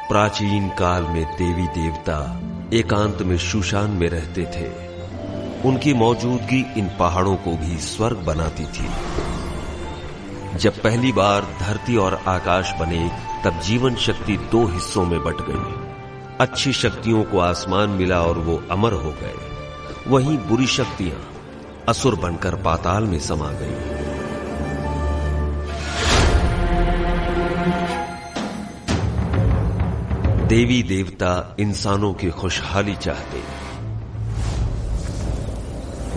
प्राचीन काल में देवी देवता एकांत में शूशान में रहते थे। उनकी मौजूदगी इन पहाड़ों को भी स्वर्ग बनाती थी। जब पहली बार धरती और आकाश बने, तब जीवन शक्ति दो हिस्सों में बट गई। अच्छी शक्तियों को आसमान मिला और वो अमर हो गए। वहीं बुरी शक्तियां असुर बनकर पाताल में समा गईं। देवी देवता इंसानों की खुशहाली चाहते,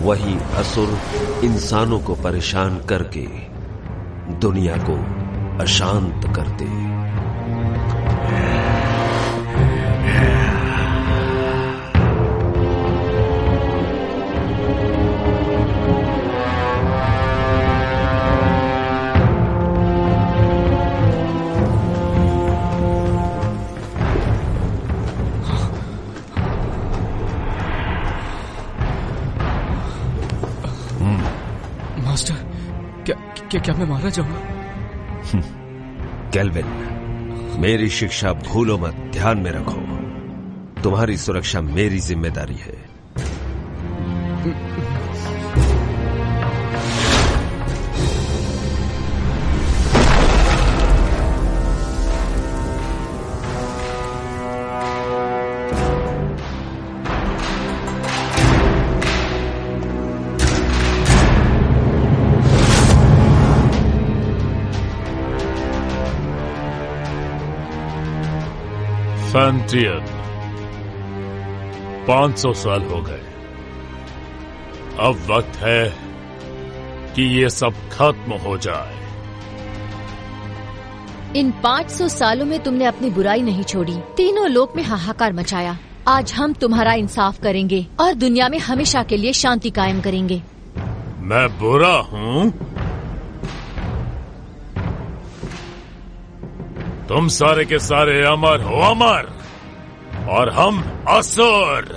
वहीं असुर इंसानों को परेशान करके दुनिया को अशांत करते। क्या मैं मारा जाऊंगा? केल्विन, मेरी शिक्षा भूलो मत, ध्यान में रखो। तुम्हारी सुरक्षा मेरी जिम्मेदारी है। फैंटियन, 500 साल हो गए। अब वक्त है कि ये सब खत्म हो जाए। इन 500 सालों में तुमने अपनी बुराई नहीं छोड़ी, तीनों लोक में हाहाकार मचाया। आज हम तुम्हारा इंसाफ करेंगे और दुनिया में हमेशा के लिए शांति कायम करेंगे। मैं बुरा हूँ? तुम सारे के सारे अमर हो, अमर, और हम असुर।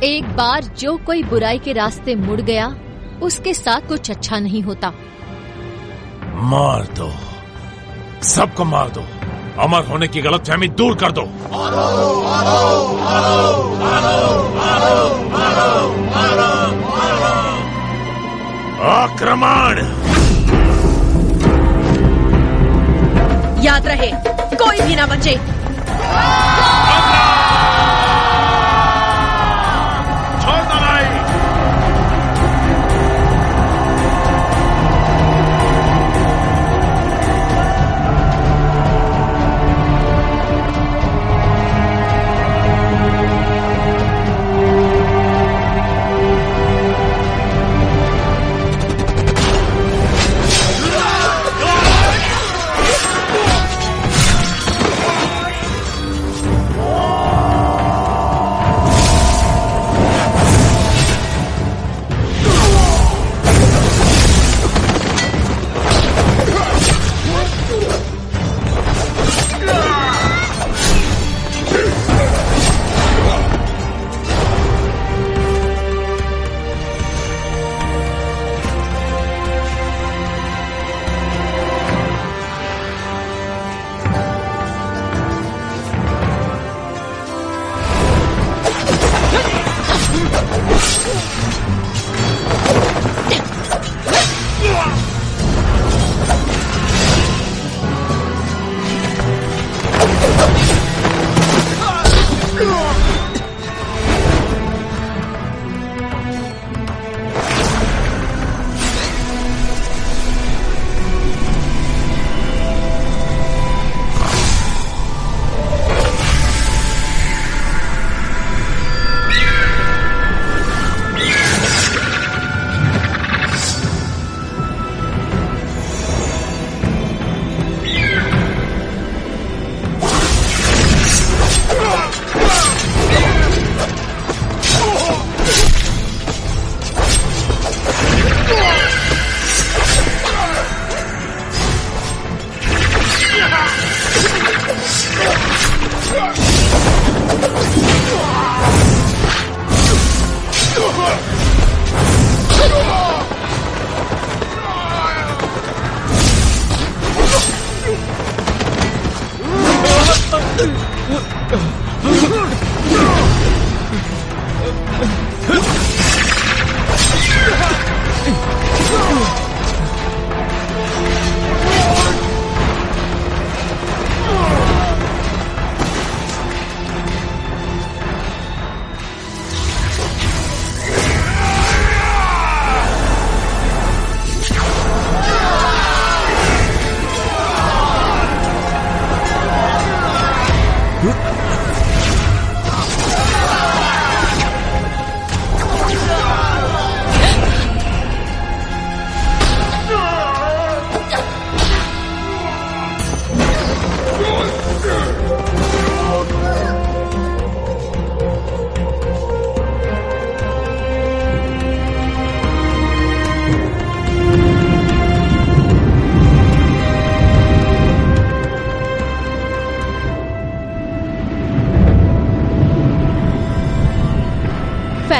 एक बार जो कोई बुराई के रास्ते मुड़ गया, उसके साथ कुछ अच्छा नहीं होता। मार दो, सबको मार दो। अमर होने की गलतफहमी दूर कर दो। आक्रमण! याद रहे, कोई भी ना बचे। छोड़ दो भाई।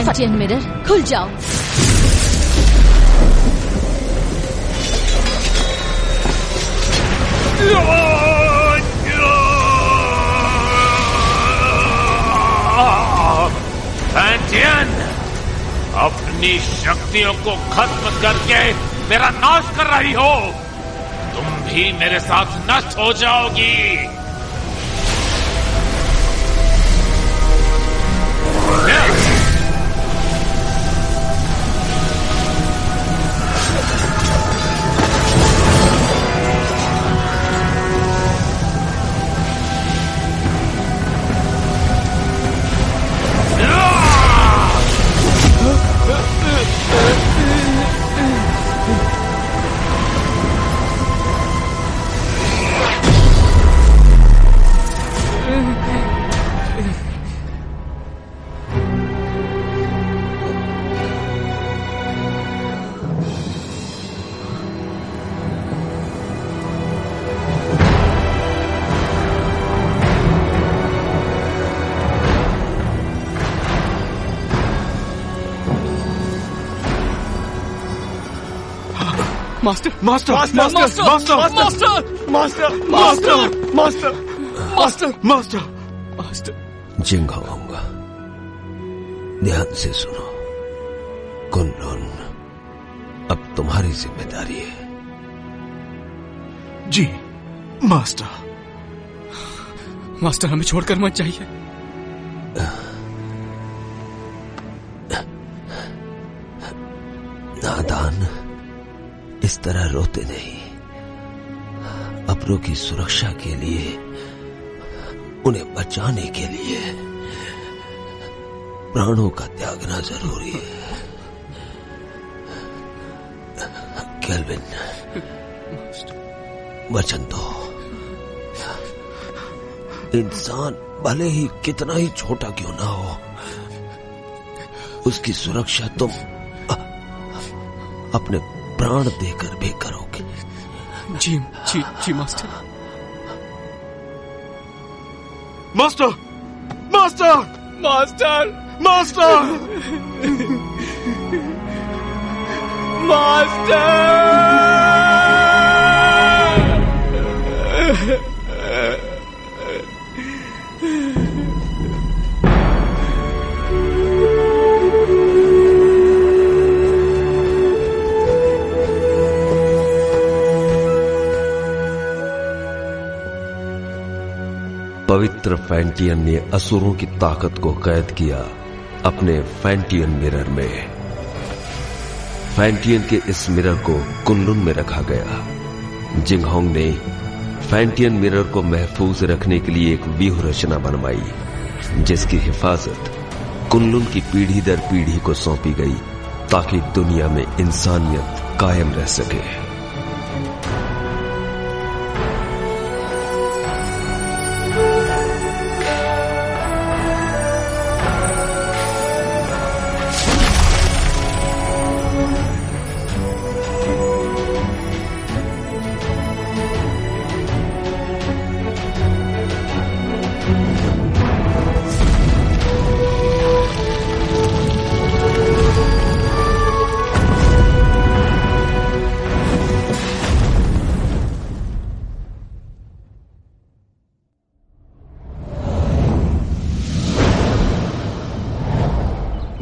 फैंटियन मिरर खुल जाओ। फैंटियन, अपनी शक्तियों को खत्म करके मेरा नाश कर रही हो। तुम भी मेरे साथ नष्ट हो जाओगी। Master master master master master master master master master master master master. Jinghong, ध्यान से सुनो। कुनलुन, अब तुम्हारी जिम्मेदारी है। जी मास्टर। मास्टर, हमें छोड़कर मत जाइए। नादान, इस तरह रोते नहीं। अपनों की सुरक्षा के लिए, उन्हें बचाने के लिए प्राणों का त्यागना जरूरी है। केल्विन, वचन दो। इंसान भले ही कितना ही छोटा क्यों ना हो, उसकी सुरक्षा तुम अपने प्राण देकर भी करोगे। जी जी जी master. Master master master master पवित्र फैंटियन ने असुरों की ताकत को कैद किया अपने फैंटियन मिरर में। फैंटियन के इस मिरर को कुनलुन में रखा गया। जिंगहोंग ने फैंटियन मिरर को महफूज रखने के लिए एक व्यूह रचना बनवाई, जिसकी हिफाजत कुनलुन की पीढ़ी दर पीढ़ी को सौंपी गई, ताकि दुनिया में इंसानियत कायम रह सके।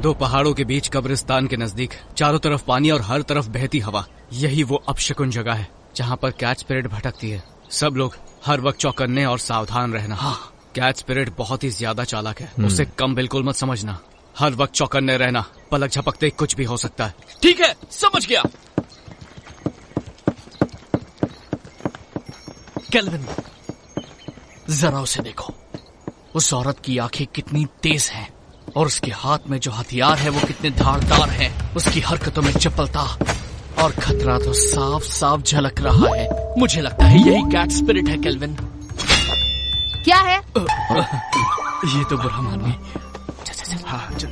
दो पहाड़ों के बीच कब्रिस्तान के नजदीक, चारों तरफ पानी और हर तरफ बहती हवा। यही वो अपशकुन जगह है जहाँ पर कैट स्पिरिट भटकती है। सब लोग हर वक्त चौकन्ने और सावधान रहना। हाँ। कैट स्पिरिट बहुत ही ज्यादा चालाक है, उसे कम बिल्कुल मत समझना। हर वक्त चौकन्ने रहना, पलक झपकते कुछ भी हो सकता है। ठीक है, समझ गया। केल्विन, जरा उसे देखो। उस औरत की आंखें कितनी तेज हैं और उसके हाथ में जो हथियार है वो कितने धारदार हैं। उसकी हरकतों में चपलता और खतरा तो साफ साफ झलक रहा है। मुझे लगता है यही कैट स्पिरिट है। केल्विन, क्या है? ये तो बुरा मान नहीं। हाँ चल।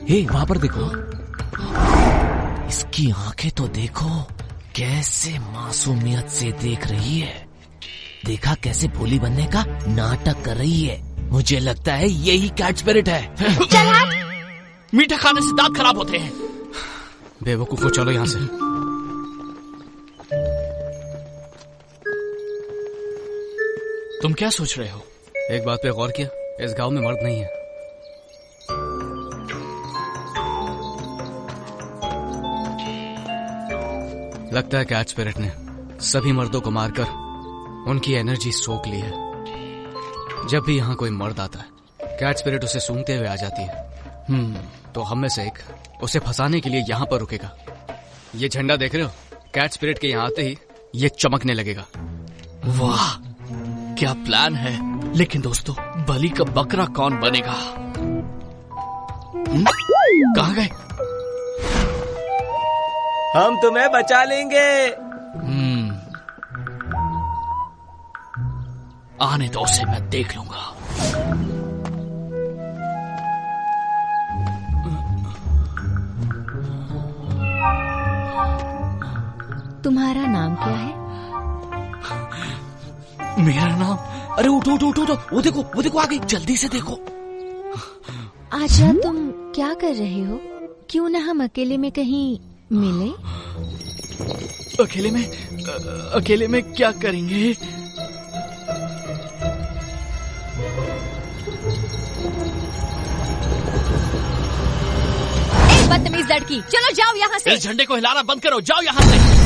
हे, वहां पर देखो। इसकी आंखें तो देखो, कैसे मासूमियत से देख रही है। देखा कैसे भोली बनने का नाटक कर रही है। मुझे लगता है यही कैट स्पिरिट है। चल हट। मीठा खाने से दांत खराब होते हैं। बेवकूफो, चलो यहाँ से। तुम क्या सोच रहे हो? एक बात पे गौर किया, इस गांव में मर्द नहीं है। लगता है कैट स्पिरिट ने सभी मर्दों को मारकर उनकी एनर्जी सोख ली है। जब भी यहाँ कोई मर्द आता है, कैट स्पिरिट उसे सूंघते हुए आ जाती है। तो हम में से एक उसे फंसाने के लिए यहाँ पर रुकेगा। ये झंडा देख रहे हो? कैट स्पिरिट के यहाँ आते ही ये चमकने लगेगा। वाह, क्या प्लान है। लेकिन दोस्तों, बलि का बकरा कौन बनेगा? कहाँ गए? हम तुम्हें बचा लेंगे। आने दो उसे, मैं देख लूंगा। तुम्हारा नाम क्या है? मेरा नाम? अरे उठो उठो उठो, वो देखो आ गई, जल्दी से देखो। आजा, तुम क्या कर रहे हो? क्यों ना हम अकेले में कहीं मिले? अकेले में क्या करेंगे? एक बदतमीज लड़की, चलो जाओ यहाँ से। इस झंडे को हिलाना बंद करो, जाओ यहाँ से।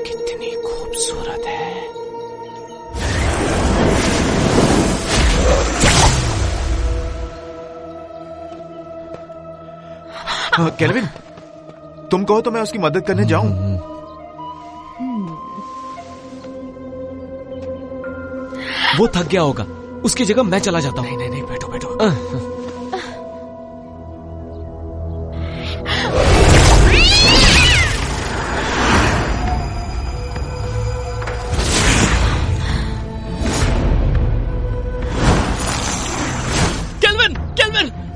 कितनी खूबसूरत है। केल्विन, तुम कहो तो मैं उसकी मदद करने जाऊं। वो थक गया होगा, उसकी जगह मैं चला जाता हूँ। नहीं, बैठो बैठो।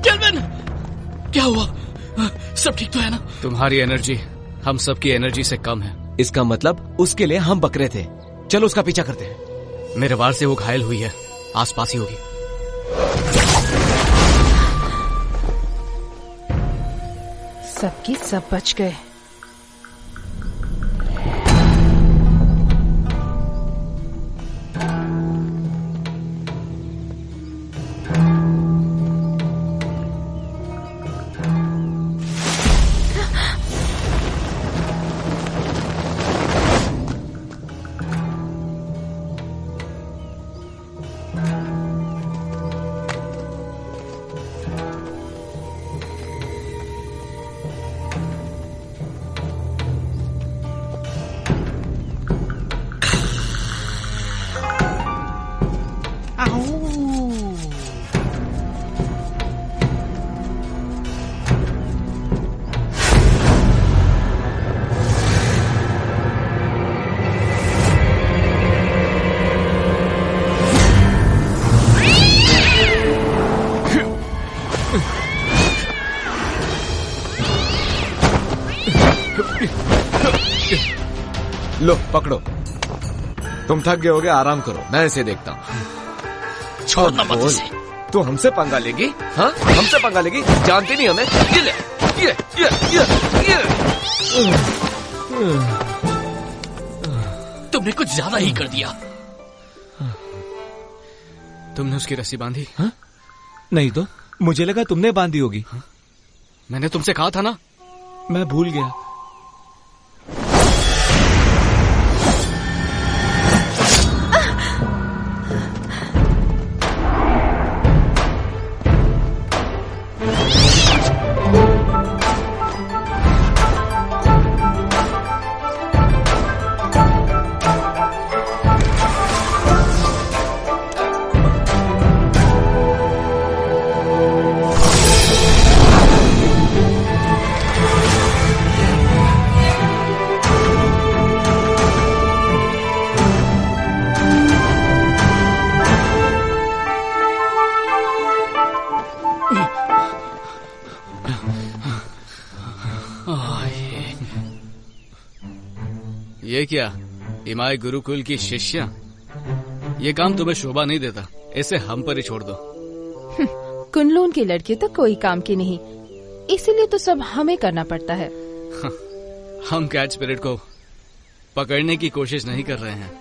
केल्विन, क्या हुआ? सब ठीक तो है ना? तुम्हारी एनर्जी हम सबकी एनर्जी से कम है। इसका मतलब उसके लिए हम बकरे थे। चलो उसका पीछा करते हैं। मेरे वार से वो घायल हुई है, आसपास ही होगी। सबके सब बच गए। लो पकड़ो, तुम थक गए होगे, आराम करो, मैं इसे देखता हूँ। छोड़ना मत इसे। तू हमसे पंगा लेगी? हाँ, हमसे पंगा लेगी? जानती नहीं हमें? ये ले, ये। तुमने कुछ ज्यादा ही कर दिया। तुमने उसकी रस्सी बांधी? हाँ? नहीं तो मुझे लगा तुमने बांधी होगी। हाँ? मैंने तुमसे कहा था ना। मैं भूल गया। ये क्या, इमाई गुरुकुल की शिष्या? ये काम तुम्हें शोभा नहीं देता, इसे हम पर ही छोड़ दो। कुनलून की लड़की तो कोई काम की नहीं, इसीलिए तो सब हमें करना पड़ता है। हम कैट स्पिरिट को पकड़ने की कोशिश नहीं कर रहे हैं,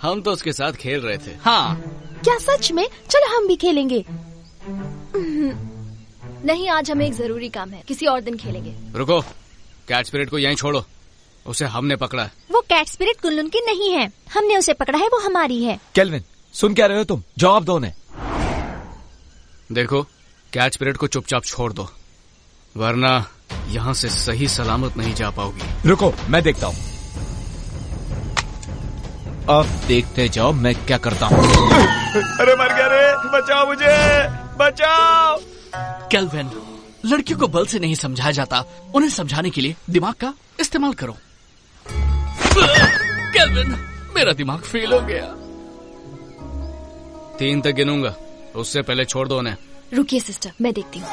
हम तो उसके साथ खेल रहे थे। हाँ, क्या सच में? चलो हम भी खेलेंगे। नहीं, आज हमें एक जरूरी काम है, किसी और दिन खेलेंगे। रुको, कैट स्पिरिट को यहीं छोड़ो, उसे हमने पकड़ा है। वो कैट स्पिरिट कुनलून की नहीं है, हमने उसे पकड़ा है, वो हमारी है। केल्विन, सुन क्या रहे हो तुम? जवाब दो उन्हें। देखो, कैट स्पिरिट को चुपचाप छोड़ दो, वरना यहाँ से सही सलामत नहीं जा पाओगी। रुको, मैं देखता हूँ। अब देखते जाओ मैं क्या करता हूँ। अरे मर गया रे, बचाओ मुझे, बचाओ। केल्विन, लड़कियों को बल से नहीं समझाया जाता, उन्हें समझाने के लिए दिमाग का इस्तेमाल करो। केल्विन, मेरा दिमाग फेल हो गया। 3 तक गिनूंगा, उससे पहले छोड़ दो उन्हें। रुकिए सिस्टर, मैं देखती हूँ।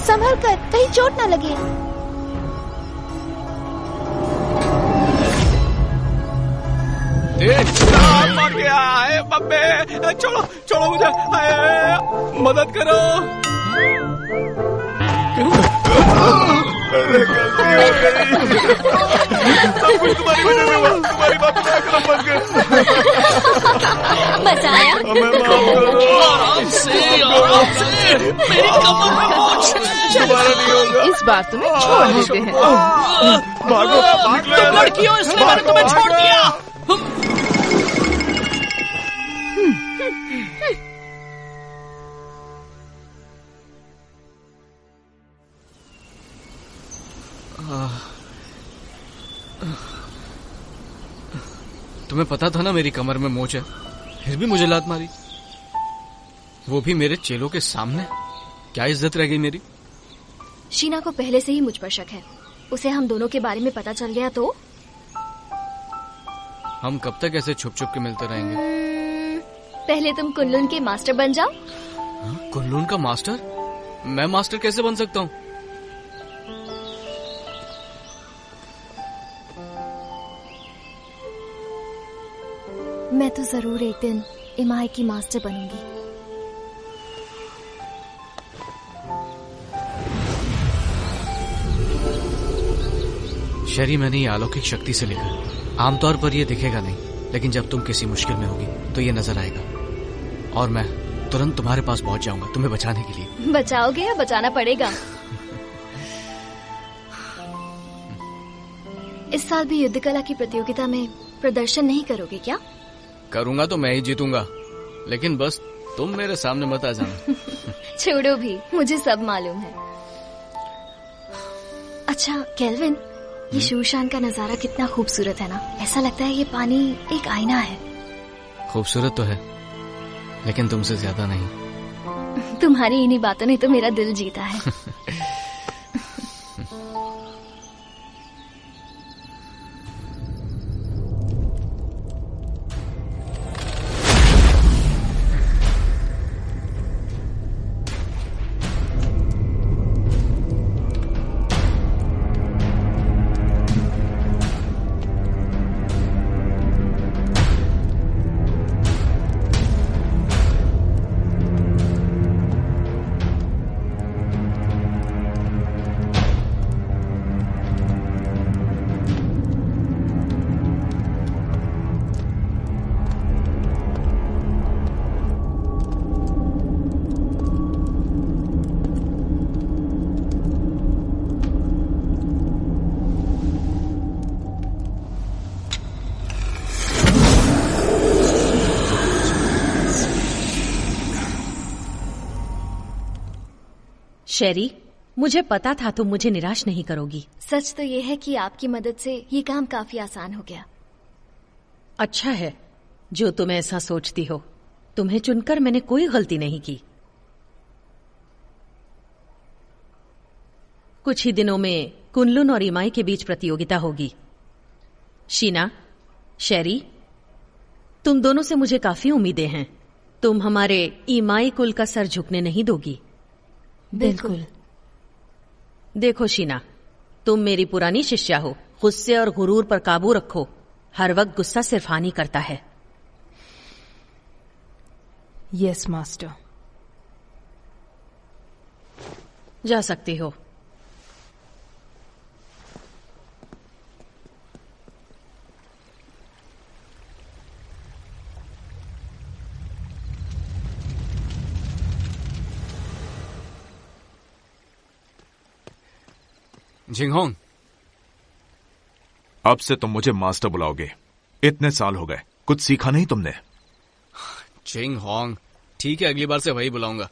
संभल कर, कहीं चोट न लगे। मर गया है बब्बे, छोड़ो छोड़ो मुझे, मदद करो। सब कुछ तुम्हारी वजह से हुआ, तुम्हारी बात में आकर मर गए। मजा आया? हमें माफ करो। आराम से, मेरी कमर में मोच। दोबारा नहीं होगा। इस बार तुम्हें छोड़ देते हैं। भागो, भाग लो। तुम लड़की हो इसलिए मैंने तुम्हें छोड़ दिया। तुम्हें पता था ना मेरी कमर में मोच है, फिर भी मुझे लात मारी, वो भी मेरे चेलों के सामने। क्या इज्जत रह गई मेरी? शीना को पहले से ही मुझ पर शक है, उसे हम दोनों के बारे में पता चल गया तो? हम कब तक ऐसे छुप छुप के मिलते रहेंगे? पहले तुम कुनलून के मास्टर बन जाओ। कुनलून का मास्टर? मैं मास्टर कैसे बन सकता हूँ? मैं तो जरूर एक दिन इमाई की मास्टर बनूंगी। शरी, मैंने ये अलौकिक शक्ति से लिखा। आमतौर पर ये दिखेगा नहीं, लेकिन जब तुम किसी मुश्किल में होगी तो ये नजर आएगा, और मैं तुरंत तुम्हारे पास पहुंच जाऊंगा तुम्हें बचाने के लिए। बचाओगे या बचाना पड़ेगा? इस साल भी युद्ध कला की प्रतियोगिता में प्रदर्शन नहीं करोगे क्या? करूंगा तो मैं ही जीतूंगा, लेकिन बस तुम मेरे सामने मत आ जाना। छोड़ो भी, मुझे सब मालूम है। अच्छा केल्विन, ये शूशान का नजारा कितना खूबसूरत है ना? ऐसा लगता है ये पानी एक आईना है। खूबसूरत तो है, लेकिन तुमसे ज्यादा नहीं। तुम्हारी इन्हीं बातों ने तो मेरा दिल जीता है। शेरी, मुझे पता था तुम मुझे निराश नहीं करोगी। सच तो ये है कि आपकी मदद से ये काम काफी आसान हो गया। अच्छा है जो तुम ऐसा सोचती हो। तुम्हें चुनकर मैंने कोई गलती नहीं की। कुछ ही दिनों में कुनलुन और इमाई के बीच प्रतियोगिता होगी। शीना, शेरी, तुम दोनों से मुझे काफी उम्मीदें हैं। तुम हमारे इमाई कुल का सर झुकने नहीं दोगी। बिल्कुल। देखो शीना, तुम मेरी पुरानी शिष्या हो। गुस्से और गुरूर पर काबू रखो। हर वक्त गुस्सा सिर्फ हानि करता है। Yes master. जा सकती हो। जिंगहोंग, अब से तुम मुझे मास्टर बुलाओगे। इतने साल हो गए, कुछ सीखा नहीं तुमने? जिंगहोंग, ठीक है, अगली बार से वही बुलाऊंगा।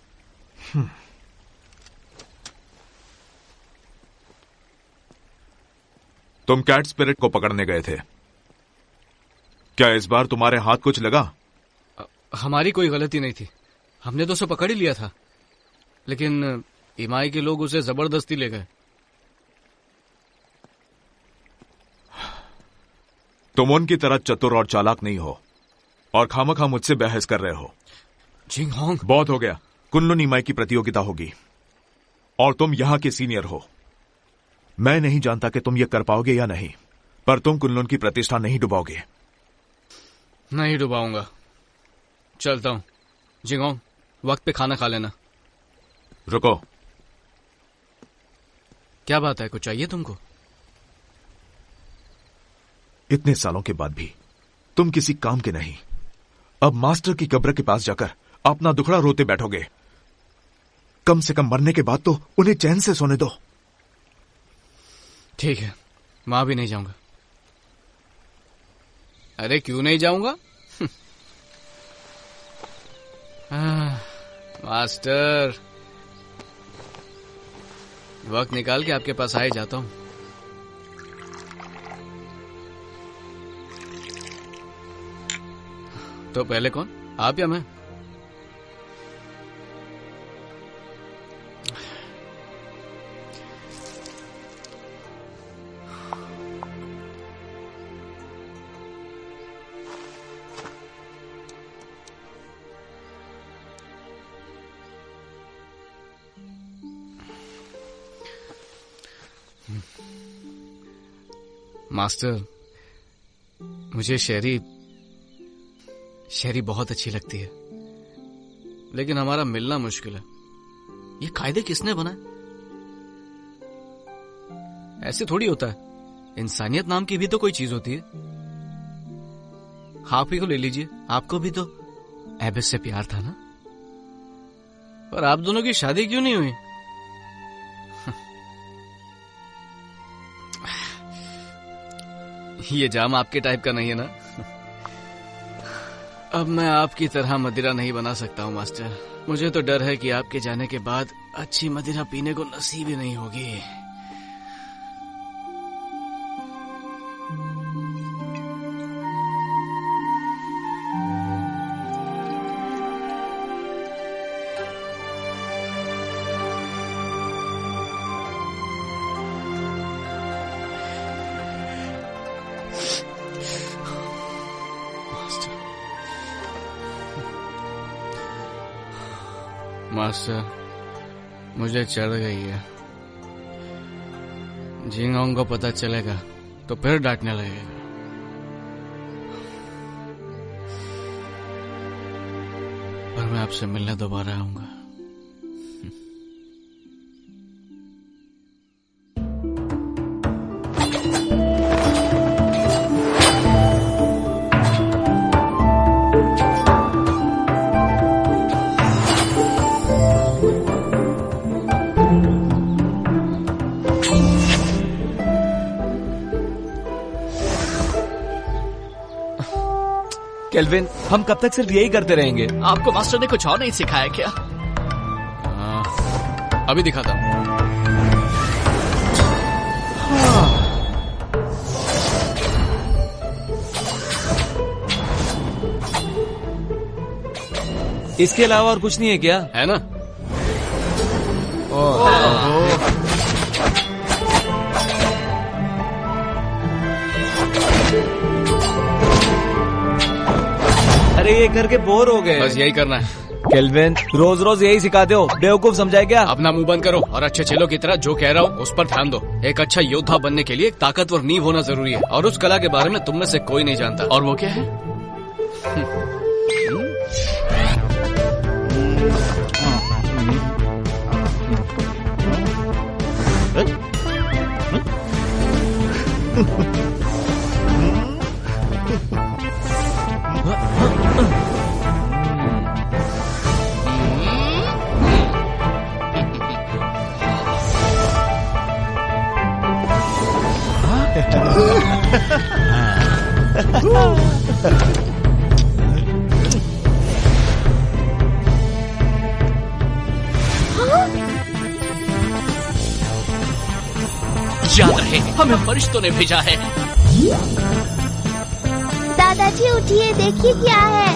तुम कैट स्पिरिट को पकड़ने गए थे, क्या इस बार तुम्हारे हाथ कुछ लगा? हमारी कोई गलती नहीं थी, हमने तो उसे पकड़ ही लिया था, लेकिन इमाई के लोग उसे जबरदस्ती ले गए। तुम उनकी तरह चतुर और चालाक नहीं हो और खामखा मुझसे बहस कर रहे हो। जिंगहोंग, बहुत हो गया। कुनलुन इमाई की प्रतियोगिता होगी और तुम यहां के सीनियर हो। मैं नहीं जानता कि तुम ये कर पाओगे या नहीं, पर तुम कुनलुन की प्रतिष्ठा नहीं डुबाओगे। नहीं डुबाऊंगा। चलता हूं। जिंगहोंग, वक्त पे खाना खा लेना। रुको। क्या बात है, कुछ चाहिए तुमको? इतने सालों के बाद भी तुम किसी काम के नहीं। अब मास्टर की कब्र के पास जाकर अपना दुखड़ा रोते बैठोगे। कम से कम मरने के बाद तो उन्हें चैन से सोने दो। ठीक है, वहां भी नहीं जाऊंगा। अरे क्यों नहीं जाऊंगा? मास्टर, वक्त निकाल के आपके पास आ ही जाता हूं। तो पहले कौन, आप या मैं? मास्टर, मुझे शेरी बहुत अच्छी लगती है, लेकिन हमारा मिलना मुश्किल है। ये कायदे किसने बनाए? ऐसे थोड़ी होता है, इंसानियत नाम की भी तो कोई चीज होती है। आप ही को ले लीजिए, आपको भी तो एबिस से प्यार था ना, पर आप दोनों की शादी क्यों नहीं हुई? ये जाम आपके टाइप का नहीं है ना? अब मैं आपकी तरह मदिरा नहीं बना सकता हूँ मास्टर। मुझे तो डर है कि आपके जाने के बाद अच्छी मदिरा पीने को नसीब ही नहीं होगी। मास्टर, मुझे चढ़ गई है। जिंगहोंग को पता चलेगा तो फिर डांटने लगेगा। पर मैं आपसे मिलने दोबारा आऊंगा। केल्विन, हम कब तक सिर्फ यही करते रहेंगे? आपको मास्टर ने कुछ और नहीं सिखाया क्या? अभी दिखाता हूँ। इसके अलावा और कुछ नहीं है क्या? है ना? अरे ये करके बोर हो गए। बस यही करना है। केल्विन, रोज रोज यही सिखाते हो, बेवकूफ समझाए क्या? अपना मुंह बंद करो और अच्छे चेलों की तरह जो कह रहा हूँ उस पर ध्यान दो। एक अच्छा योद्धा बनने के लिए एक ताकतवर नींव होना जरूरी है, और उस कला के बारे में तुम में से कोई नहीं जानता। और वो क्या है? याद रहे, हमें फरिश्तों ने भेजा है। दादाजी उठिए, देखिए क्या है।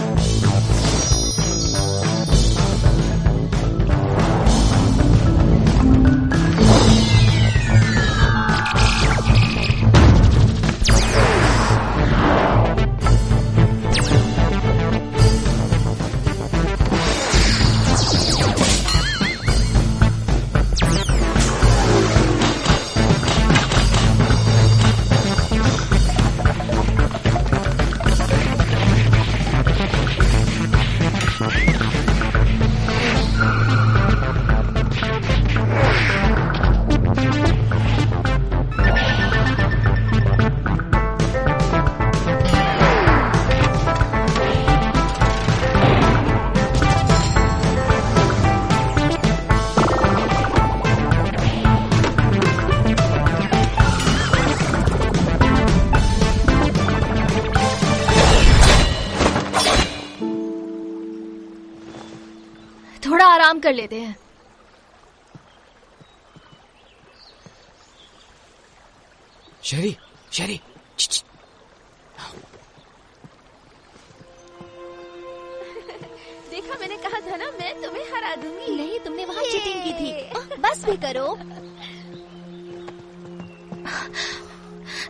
थोड़ा आराम कर लेते हैं। शेरी, शेरी, देखा, मैंने कहा था ना, मैं तुम्हें हरा दूंगी। नहीं, तुमने वहाँ चीटिंग की थी। बस भी करो।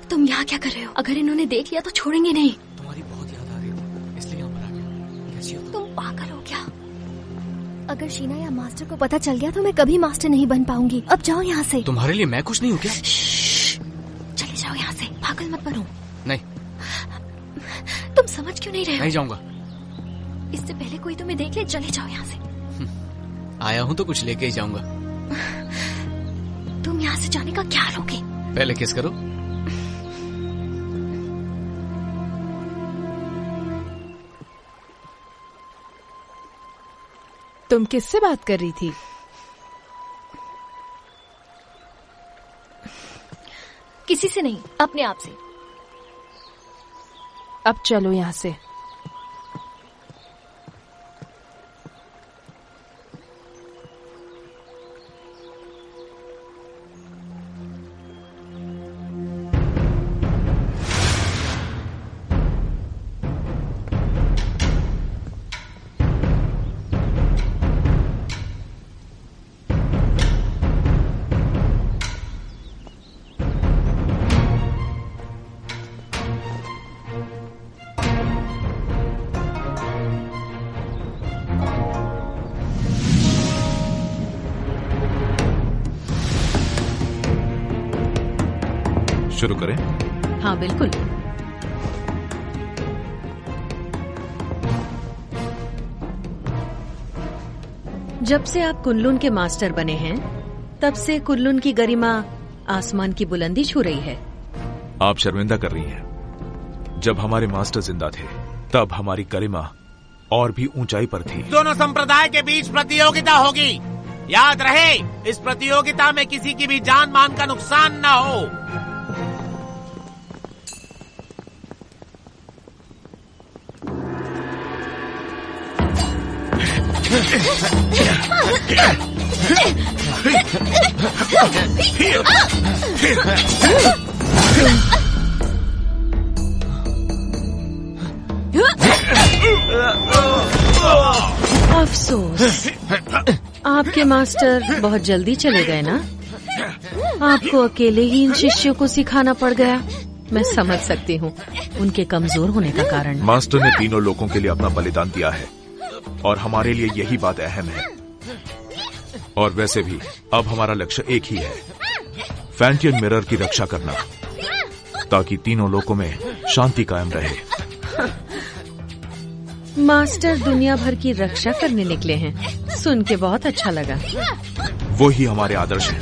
तुम यहाँ क्या कर रहे हो? अगर इन्होंने देख लिया तो छोड़ेंगे नहीं। तुम्हारी बहुत याद आ रही है, इसलिए यहाँ पर आ गया। कैसी हो तुम पागल हो क्या? अगर शीना या मास्टर को पता चल गया तो मैं कभी मास्टर नहीं बन पाऊंगी। अब जाओ यहाँ से। तुम्हारे लिए मैं कुछ नहीं हूँ क्या? चले जाओ यहाँ से, पागल मत बनो। नहीं। तुम समझ क्यों नहीं रहे हो? नहीं जाऊंगा। इससे पहले कोई तुम्हें देख ले, चले जाओ यहाँ से। आया हूँ तो कुछ लेके ही जाऊंगा। तुम यहाँ से जाने का क्या लोगे? पहले किस करो। तुम किससे बात कर रही थी? किसी से नहीं, अपने आप से। अब चलो यहाँ से। शुरू करें? हाँ बिल्कुल। जब से आप कुनलुन के मास्टर बने हैं, तब से कुनलुन की गरिमा आसमान की बुलंदी छू रही है। आप शर्मिंदा कर रही हैं। जब हमारे मास्टर जिंदा थे, तब हमारी गरिमा और भी ऊंचाई पर थी। दोनों संप्रदाय के बीच प्रतियोगिता होगी। याद रहे, इस प्रतियोगिता में किसी की भी जान मान का नुकसान न हो। अफसोस, आपके मास्टर बहुत जल्दी चले गए ना। आपको अकेले ही इन शिष्यों को सिखाना पड़ गया। मैं समझ सकती हूँ उनके कमजोर होने का कारण। मास्टर ने तीनों लोगों के लिए अपना बलिदान दिया है और हमारे लिए यही बात अहम है। और वैसे भी अब हमारा लक्ष्य एक ही है, फैंटियन मिरर की रक्षा करना, ताकि तीनों लोकों में शांति कायम रहे। मास्टर दुनिया भर की रक्षा करने निकले हैं, सुन के बहुत अच्छा लगा। वो ही हमारे आदर्श हैं।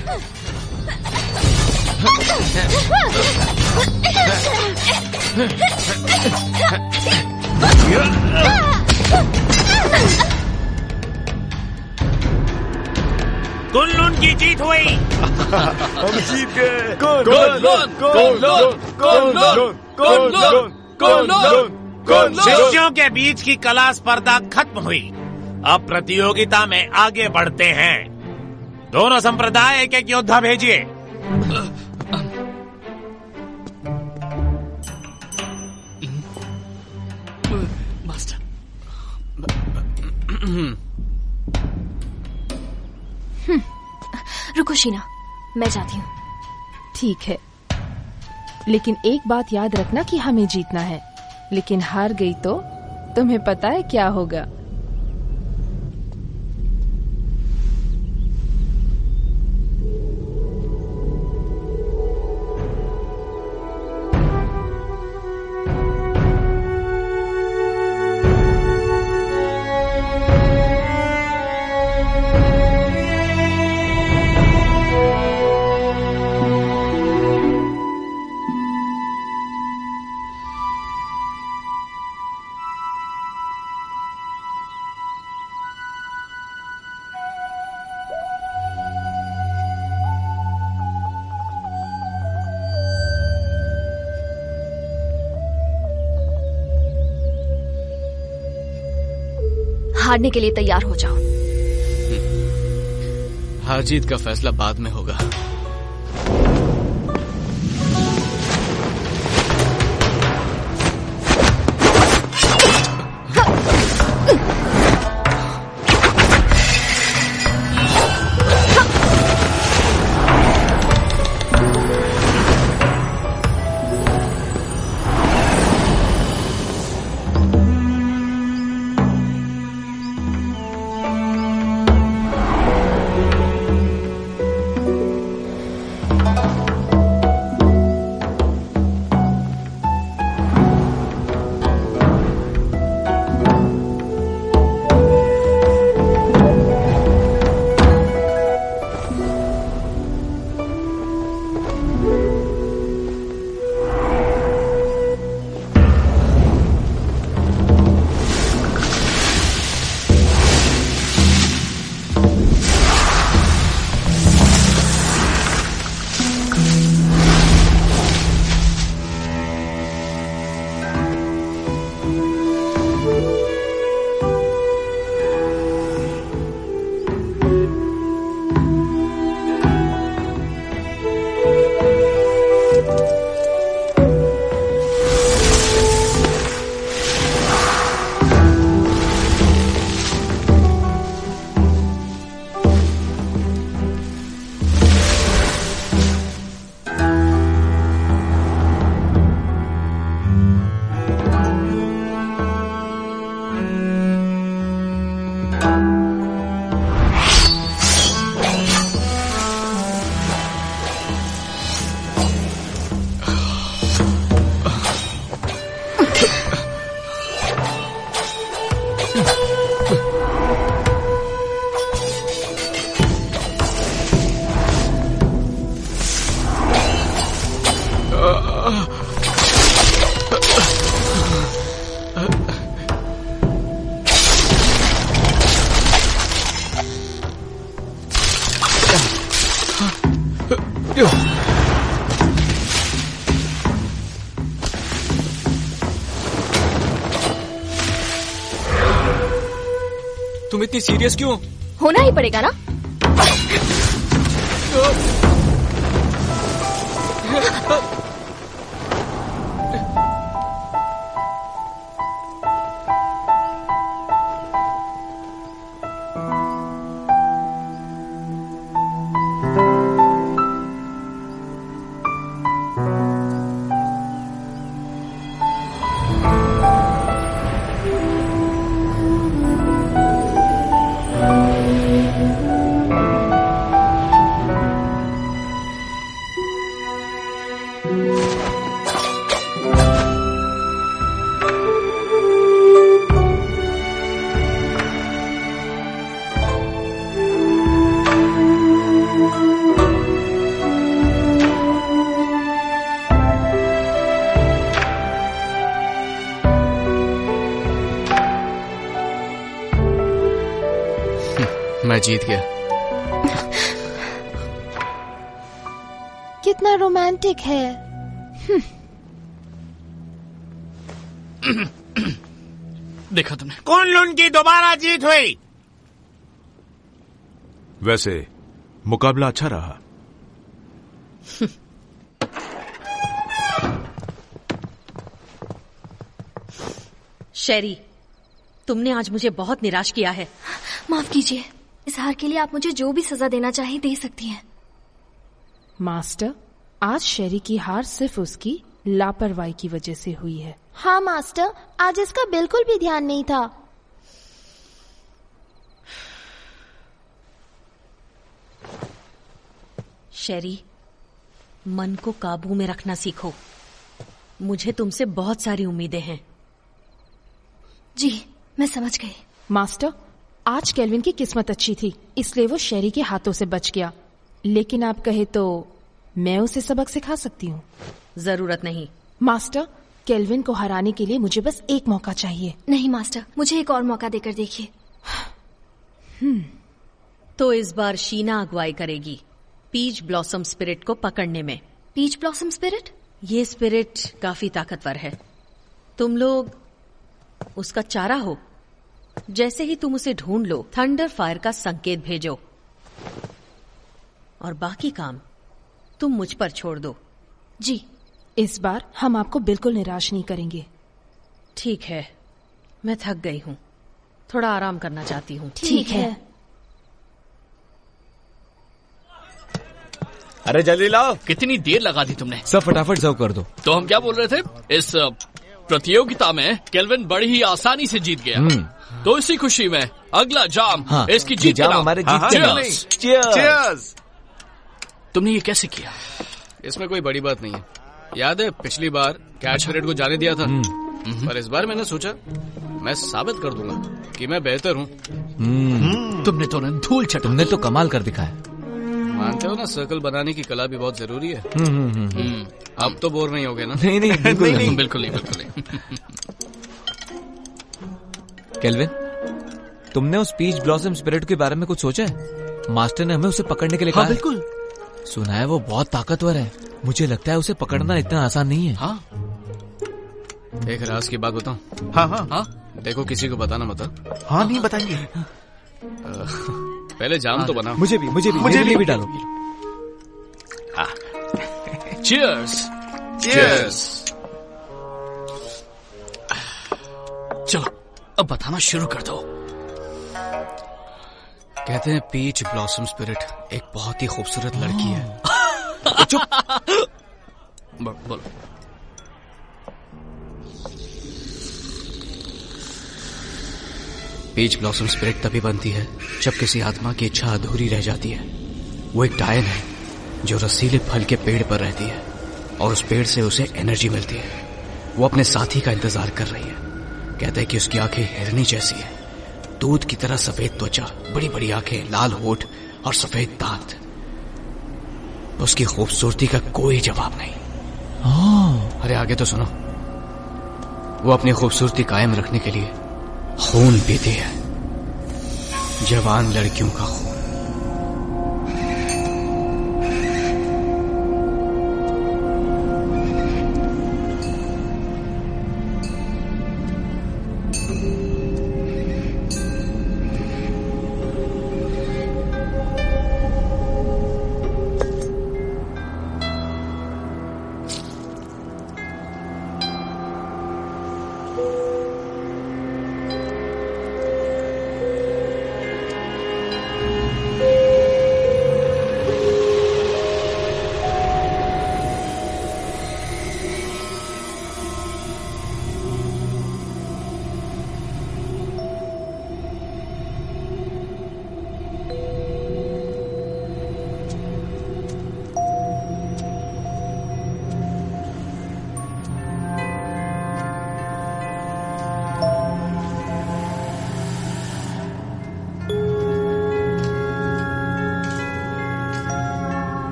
कुनलुन की जीत हुई। हम जीत गए। शिष्यों के बीच की कला स्पर्धा खत्म हुई। अब प्रतियोगिता में आगे बढ़ते हैं। दोनों संप्रदाय एक एक योद्धा भेजिए। मास्टर। रुको शीना, मैं जाती हूँ। ठीक है, लेकिन एक बात याद रखना कि हमें जीतना है, लेकिन हार गई तो तुम्हें पता है क्या होगा। हारने के लिए तैयार हो जाओ। हार जीत का फैसला बाद में होगा। तुम इतनी सीरियस क्यों? होना ही पड़ेगा ना। मैं जीत गया। कितना रोमांटिक है। देखा तुमने, कुन-लुन की दोबारा जीत हुई। वैसे मुकाबला अच्छा रहा। शेरी, तुमने आज मुझे बहुत निराश किया है। माफ कीजिए, इस हार के लिए आप मुझे जो भी सजा देना चाहें दे सकती हैं। मास्टर, आज शेरी की हार सिर्फ उसकी लापरवाही की वजह से हुई है। हाँ मास्टर, आज इसका बिल्कुल भी ध्यान नहीं था। शेरी, मन को काबू में रखना सीखो। मुझे तुमसे बहुत सारी उम्मीदें हैं। जी, मैं समझ गई। मास्टर, आज केल्विन की किस्मत अच्छी थी, इसलिए वो शेरी के हाथों से बच गया। लेकिन आप कहे तो मैं उसे सबक सिखा सकती हूँ। जरूरत नहीं। मास्टर, केल्विन को हराने के लिए मुझे बस एक मौका चाहिए। नहीं मास्टर, मुझे एक और मौका देकर देखिए। तो इस बार शीना अगुवाई करेगी पीच ब्लॉसम स्पिरिट को पकड़ने में। Peach blossom spirit? ये स्पिरिट काफी ताकतवर है। तुम लोग उसका चारा हो। जैसे ही तुम उसे ढूंढ लो, थंडर फायर का संकेत भेजो और बाकी काम तुम मुझ पर छोड़ दो। जी, इस बार हम आपको बिल्कुल निराश नहीं करेंगे। ठीक है, मैं थक गई हूँ, थोड़ा आराम करना चाहती हूँ। ठीक है। अरे जल्दी लाओ। कितनी देर लगा दी तुमने? सब फटाफट सर्व कर दो। तो हम क्या बोल रहे थे? इस प्रतियोगिता में केल्विन बड़ी ही आसानी से जीत गया। तो इसी खुशी में अगला जाम इसकी जीत जाम हमारे जीत के नाम। चीयर्स। तुमने ये कैसे किया? इसमें कोई बड़ी बात नहीं है। याद है पिछली बार कैच स्पिरिट को जाने दिया था, पर इस बार मैंने सोचा मैं साबित कर दूंगा कि मैं बेहतर हूँ। तुमने तो धूल चटा। तुमने तो कमाल कर दिखाया। मानते हो ना, सर्कल बनाने की कला भी बहुत जरूरी है। अब तो बोर नहीं होगे ना? नहीं नहीं, बिल्कुल नहीं। बिल्कुल नहीं, बिल्कुल नहीं। केल्विन, तुमने उस पीच ब्लॉसम स्पिरिट के बारे में कुछ सोचा है? मास्टर ने हमें उसे पकड़ने के लिए कहा। हाँ, बिल्कुल। सुना है वो बहुत ताकतवर है। मुझे लगता है उसे पकड़ना इतना आसान नहीं है। हाँ, एक राज की बात बताऊं? हाँ हाँ हाँ, देखो किसी को बताना मत। हाँ, नहीं बताएंगे। पहले जाम तो बना। मुझे भी मेरे लिए भी डालो। चीयर्स। चीयर्स। चलो अब बताना शुरू कर दो। कहते हैं पीच ब्लॉसम स्पिरिट एक बहुत ही खूबसूरत लड़की है। बोलो। पीच ब्लॉसम स्पिरिट तभी बनती है जब किसी आत्मा की इच्छा अधूरी रह जाती है। वो एक डायन है जो रसीले फल के पेड़ पर रहती है और उस पेड़ से उसे एनर्जी मिलती है। वो अपने साथी का इंतजार कर रही है। कहता है कि उसकी आंखें हिरनी जैसी है, दूध की तरह सफेद त्वचा, बड़ी बड़ी आंखें, लाल होठ और सफेद दांत। उसकी खूबसूरती का कोई जवाब नहीं। अरे आगे तो सुनो। वो अपनी खूबसूरती कायम रखने के लिए खून पीती है, जवान लड़कियों का खून।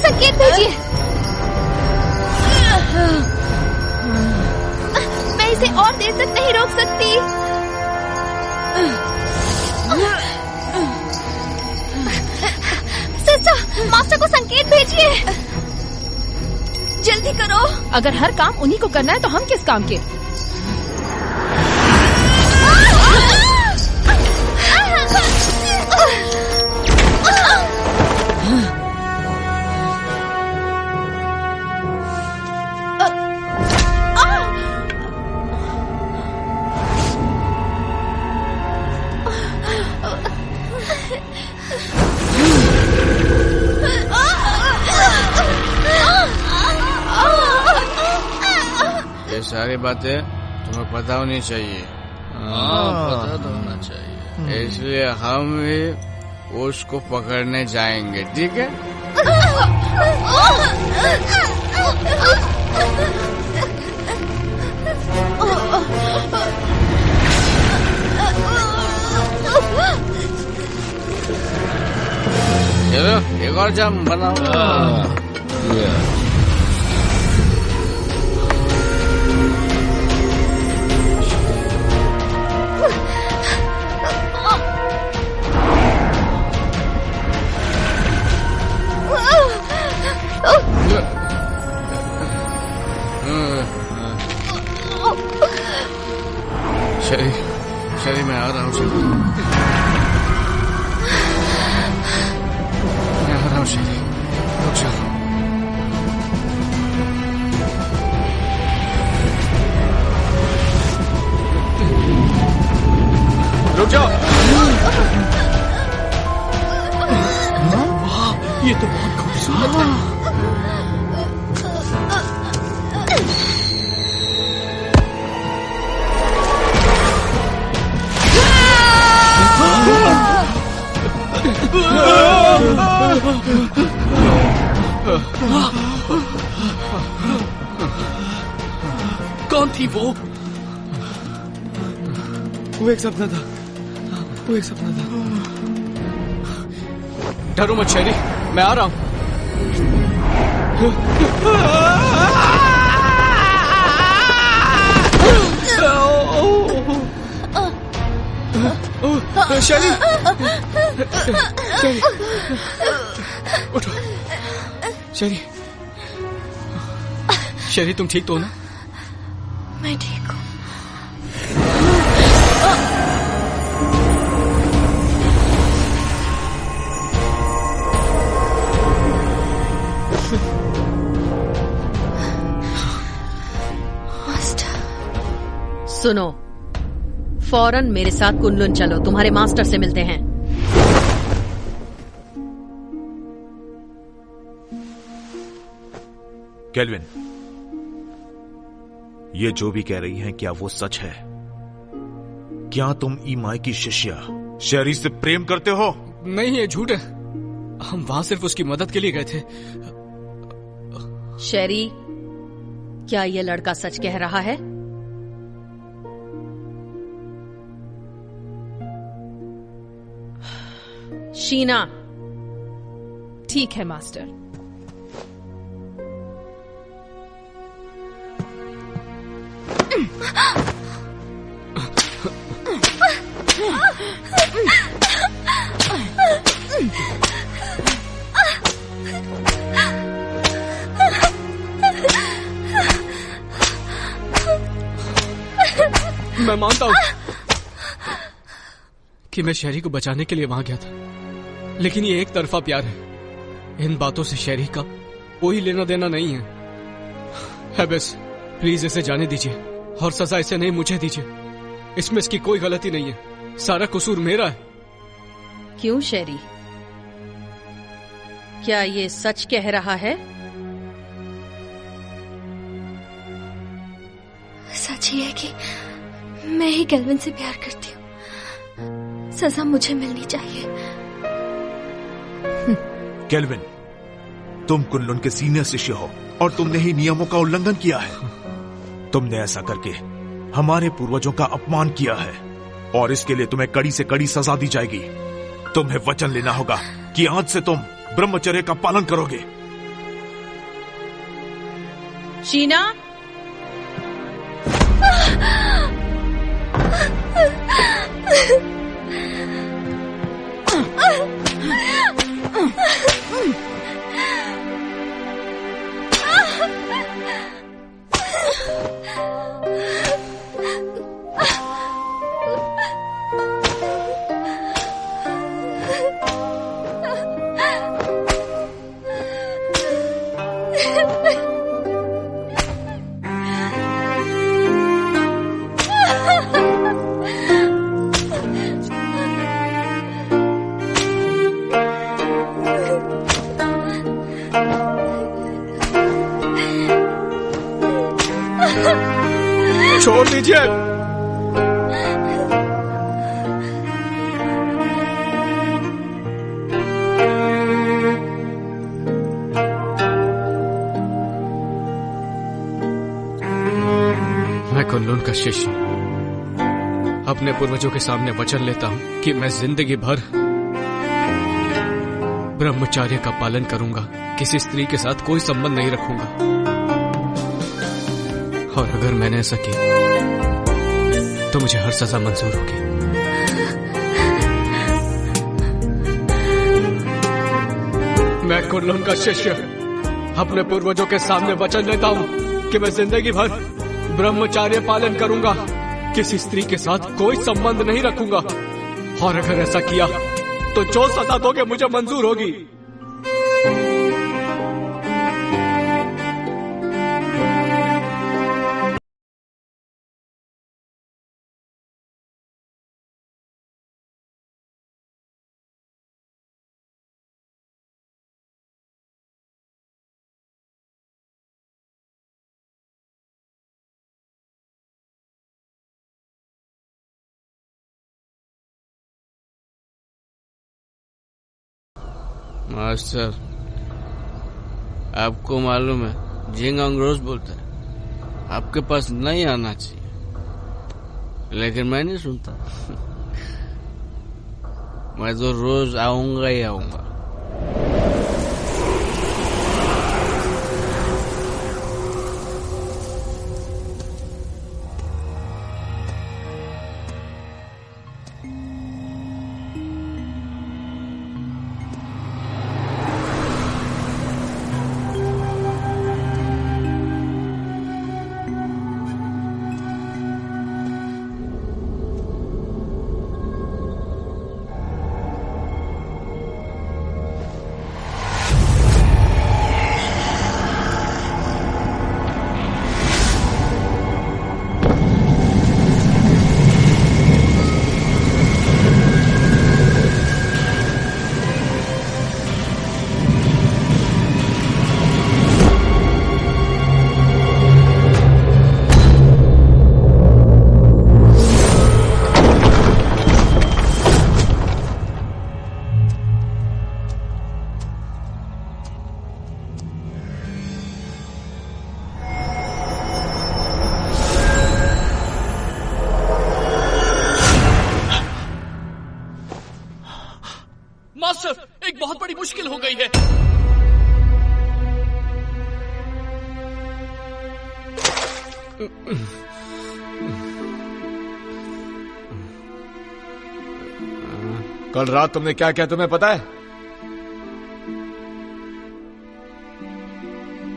संकेत भेजिए। मैं इसे और देर तक नहीं रोक सकती। सिस्टर, मास्टर को संकेत भेजिए। जल्दी करो। अगर हर काम उन्हीं को करना है तो हम किस काम के? ये सारी बातें तुम्हें पता होनी चाहिए। पता तो होना चाहिए। इसलिए हम भी उसको पकड़ने जाएंगे, ठीक है? चलो एक और जाम बनाओ। शरी मैं आ रहा हूँ। मैं आ रहा हूँ शरी, रुक जाओ। रुक जाओ। ये तो बहुत खूबसूरत है। कौन थी वो? एक सपना था। वो एक सपना था। डरो मत शेरी, मैं आ रहा हूँ। शेरी, उठो। शेरी, शेरी तुम ठीक तो हो ना? मैं ठीक हूँ। सुनो, फौरन मेरे साथ कुनलुन चलो, तुम्हारे मास्टर से मिलते हैं। केल्विन, ये जो भी कह रही हैं, क्या वो सच है? क्या तुम ईमाई की शिष्या शेरी से प्रेम करते हो? नहीं, ये झूठ है। हम वहां सिर्फ उसकी मदद के लिए गए थे। शेरी, क्या ये लड़का सच कह रहा है? शीना। ठीक है मास्टर। मैं मानता हूं कि मैं शेरी को बचाने के लिए वहां गया था, लेकिन ये एक तरफा प्यार है। इन बातों से शेरी का कोई लेना देना नहीं है। बस प्लीज इसे जाने दीजिए और सजा इसे नहीं, मुझे दीजिए। इसमें इसकी कोई गलती नहीं है, सारा कसूर मेरा है। क्यों शेरी, क्या ये सच कह रहा है? सच ही है कि मैं ही केल्विन से प्यार करती हूँ। सजा मुझे मिलनी चाहिए। केल्विन, तुम कुनलुन के सीनियर शिष्य हो और तुमने ही नियमों का उल्लंघन किया है। तुमने ऐसा करके हमारे पूर्वजों का अपमान किया है और इसके लिए तुम्हें कड़ी से कड़ी सजा दी जाएगी। तुम्हें वचन लेना होगा कि आज से तुम ब्रह्मचर्य का पालन करोगे। शीना, छोड़ दीजिए। मैं कुन-लुन का शिष्य अपने पूर्वजों के सामने वचन लेता हूं कि मैं जिंदगी भर ब्रह्मचर्य का पालन करूंगा, किसी स्त्री के साथ कोई संबंध नहीं रखूंगा। और अगर मैंने ऐसा किया तो मुझे हर सजा मंजूर होगी। मैं कुन-लुन का शिष्य अपने पूर्वजों के सामने वचन लेता हूं कि मैं जिंदगी भर ब्रह्मचर्य पालन करूंगा, किसी स्त्री के साथ कोई संबंध नहीं रखूंगा। और अगर ऐसा किया तो जो सजा दोगे मुझे मंजूर होगी। मास्टर, आपको मालूम है जिंगांग रोज बोलता है आपके पास नहीं आना चाहिए, लेकिन मैं नहीं सुनता। मैं तो रोज आऊंगा ही आऊंगा। मास्टर, एक बहुत बड़ी मुश्किल हो गई है। कल रात तुमने क्या किया तुम्हें पता है?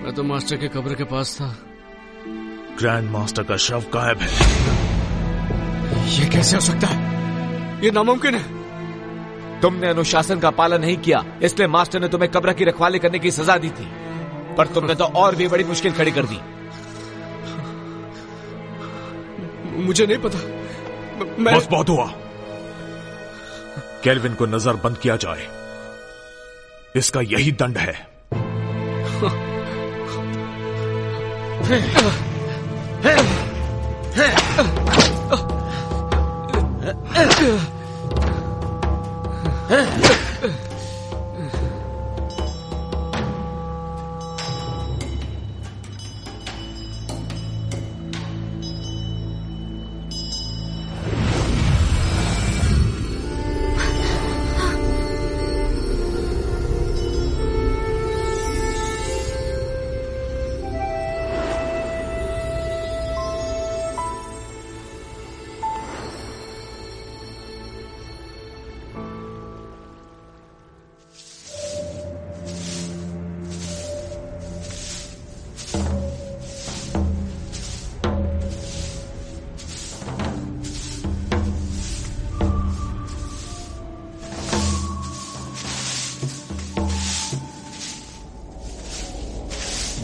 मैं तो मास्टर के कब्र के पास था। ग्रैंड मास्टर का शव गायब है। ये कैसे हो सकता है? ये नामुमकिन है। तुमने अनुशासन का पालन नहीं किया, इसलिए मास्टर ने तुम्हें कब्र की रखवाली करने की सजा दी थी, पर तुमने तो और भी बड़ी मुश्किल खड़ी कर दी। मुझे नहीं पता। बस बहुत हुआ। केल्विन को नजर बंद किया जाए, इसका यही दंड है।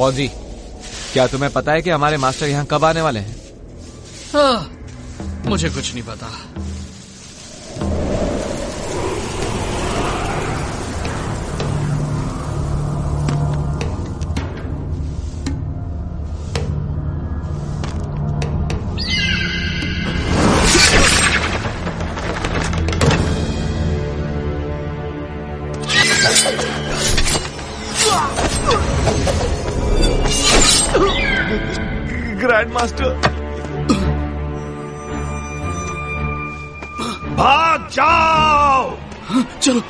बॉजी, क्या तुम्हें पता है कि हमारे मास्टर यहाँ कब आने वाले हैं? मुझे कुछ नहीं पता। ग्रैंड मास्टर, भाग जाओ! चलो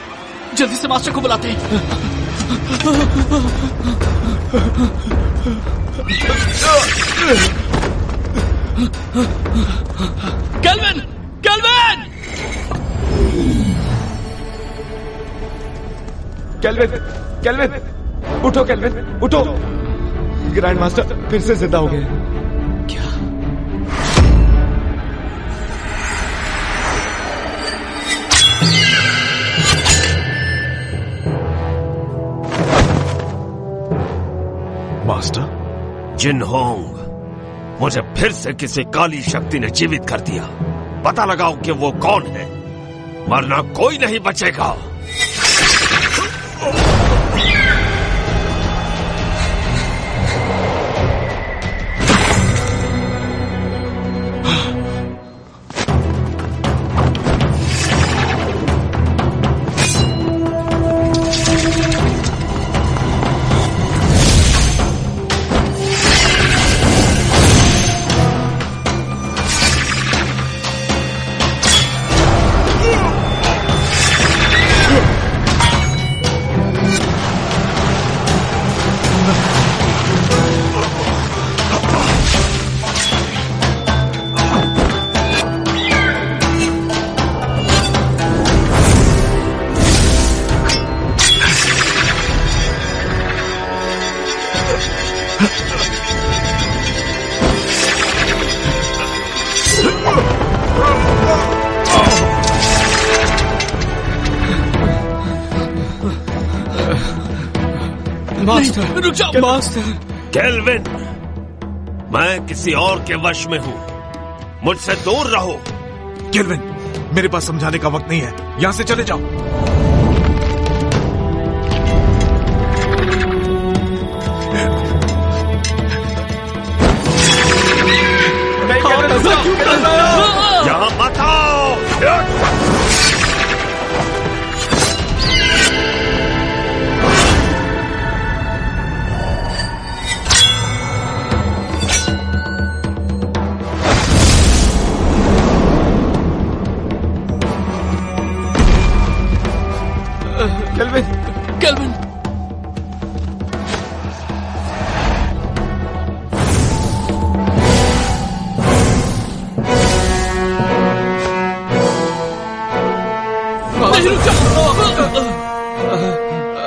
जल्दी से मास्टर को बुलाते हैं। केल्विन! केल्विन! केल्विन, केल्विन, उठो केल्विन, उठो। ग्रैंड मास्टर फिर से जिंदा हो गए। क्या? मास्टर? जिनहोंग, मुझे फिर से किसी काली शक्ति ने जीवित कर दिया। पता लगाओ कि वो कौन है, वरना कोई नहीं बचेगा। मास्टर रुक जाओ। मास्टर केल्विन, मैं किसी और के वश में हूं, मुझसे दूर रहो। केल्विन, मेरे पास समझाने का वक्त नहीं है, यहां से चले जाओ। यहां मत आओ। केल्विन, केल्विन,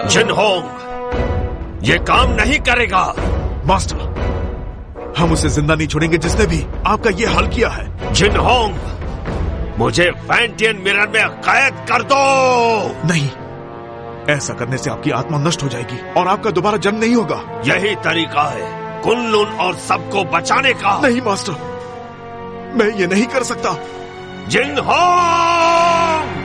जिनहोंग, ये काम नहीं करेगा। मास्टर, हम उसे जिंदा नहीं छोड़ेंगे जिसने भी आपका ये हाल किया है। जिनहोंग, मुझे फैंटियन मिरर में कैद कर दो। नहीं, ऐसा करने से आपकी आत्मा नष्ट हो जाएगी और आपका दोबारा जन्म नहीं होगा। यही तरीका है कुनलुन और सबको बचाने का। नहीं मास्टर, मैं ये नहीं कर सकता। जिनहोंग!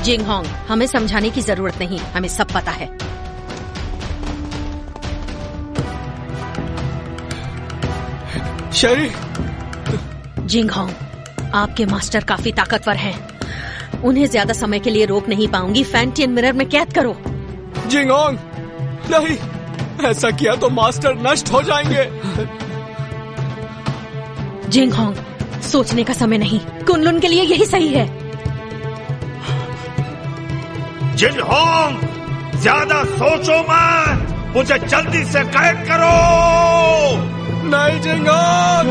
जिंगहोंग, हमें समझाने की जरूरत नहीं, हमें सब पता है। शेरी। जिंगहोंग, आपके मास्टर काफी ताकतवर हैं। उन्हें ज्यादा समय के लिए रोक नहीं पाऊंगी। फैंटियन मिरर में कैद करो। जिंगहोंग, नहीं, ऐसा किया तो मास्टर नष्ट हो जाएंगे। जिंगहोंग, सोचने का समय नहीं। कुनलुन के लिए यही सही है। जिनहोंग, ज्यादा सोचो मत, मुझे जल्दी से कैद करो। नहीं जिंगहोंग।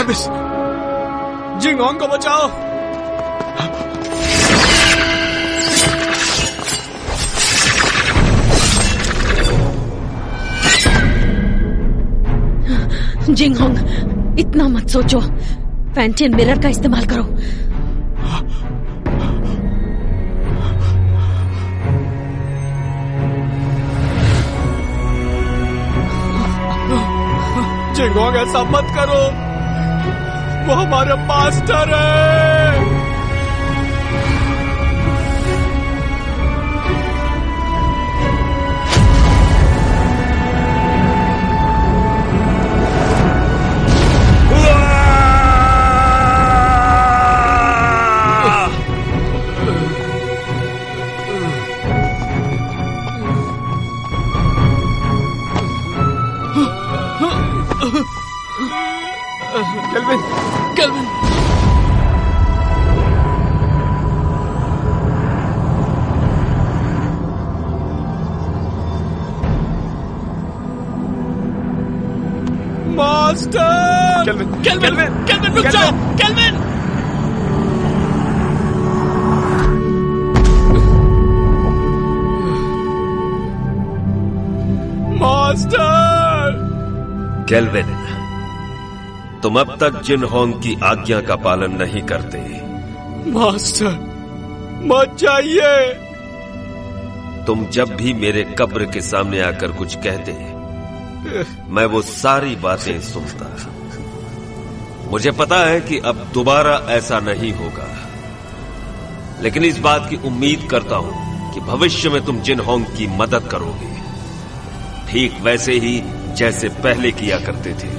एबिस, जिंगहोंग को बचाओ। जिंगहोंग, इतना मत सोचो। फैंटियन मिरर का इस्तेमाल करो। जिंगहोंग, ऐसा मत करो, वो हमारे मास्टर है। Kelvin, kelvin. Master! Kelvin, kelvin, kelvin, रुक जाओ, केल्विन! मास्टर! केल्विन, तुम अब तक जिनहोंग की आज्ञा का पालन नहीं करते। मास्टर, मत जाइए। तुम जब भी मेरे कब्र के सामने आकर कुछ कहते, मैं वो सारी बातें सुनता। मुझे पता है कि अब दोबारा ऐसा नहीं होगा, लेकिन इस बात की उम्मीद करता हूं कि भविष्य में तुम जिनहोंग की मदद करोगे, ठीक वैसे ही जैसे पहले किया करते थे।